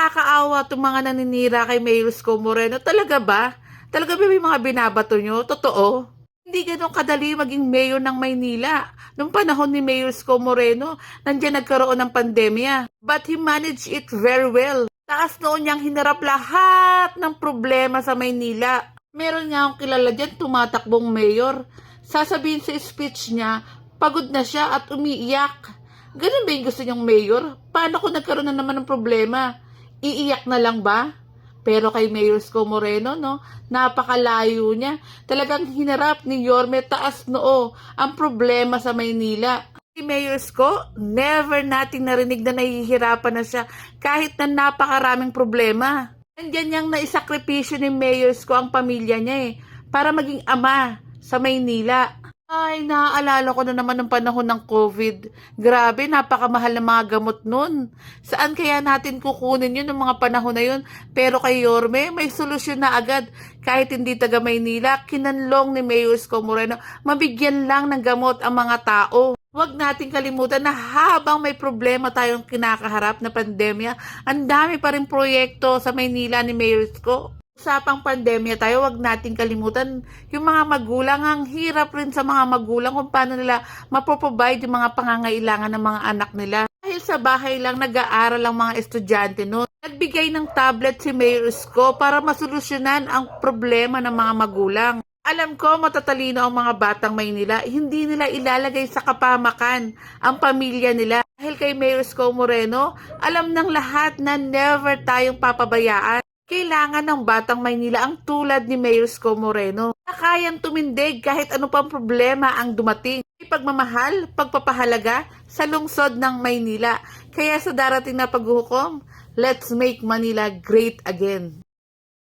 Nakakaawa itong mga naninira kay Mayor Isko Moreno. Talaga ba? Talaga ba may mga binabato nyo? Totoo? Hindi ganun kadali maging mayor ng Maynila. Noong panahon ni Mayor Isko Moreno, nandiyan nagkaroon ng pandemya. But he managed it very well. Taas noon niyang hinarap lahat ng problema sa Maynila. Meron nga akong kilala dyan, tumatakbong mayor. Sasabihin sa speech niya, pagod na siya at umiiyak. Ganun ba yung gusto niyong mayor? Paano kung nagkaroon na naman ng problema? Iiyak na lang ba? Pero kay Mayor Isko Moreno, no, napakalayo niya. Talagang hinarap ni Yorme taas noo ang problema sa Maynila. Si Mayor Isko, never nating narinig na nahihirapan na siya kahit na napakaraming problema. Nandiyan niyang naisakripisyo ni Mayor Isko ang pamilya niya para maging ama sa Maynila. Ay, naaalala ko na naman ng panahon ng COVID. Grabe, napakamahal ng mga gamot nun. Saan kaya natin kukunin yun ng mga panahon na yun? Pero kay Yorme, may solusyon na agad. Kahit hindi taga Maynila, kinanlong ni Mayor Isko Moreno, mabigyan lang ng gamot ang mga tao. Huwag nating kalimutan na habang may problema tayong kinakaharap na pandemya, ang dami pa rin proyekto sa Maynila ni Mayor Isko. Usapang pandemya tayo, wag nating kalimutan yung mga magulang. Ang hirap rin sa mga magulang kung paano nila mapoprovide yung mga pangangailangan ng mga anak nila. Dahil sa bahay lang nag-aaral ang mga estudyante noon. Nagbigay ng tablet si Mayor Isko para masolusyonan ang problema ng mga magulang. Alam ko matatalino ang mga batang Maynila, hindi nila ilalagay sa kapamakan ang pamilya nila. Dahil kay Mayor Isko Moreno, alam ng lahat na never tayong papabayaan. Kailangan ng batang Maynila ang tulad ni Mayor Isko Moreno na kayang tumindig kahit ano pang problema ang dumating. May pagmamahal, pagpapahalaga sa lungsod ng Maynila. Kaya sa darating na paghuhukom, let's make Manila great again.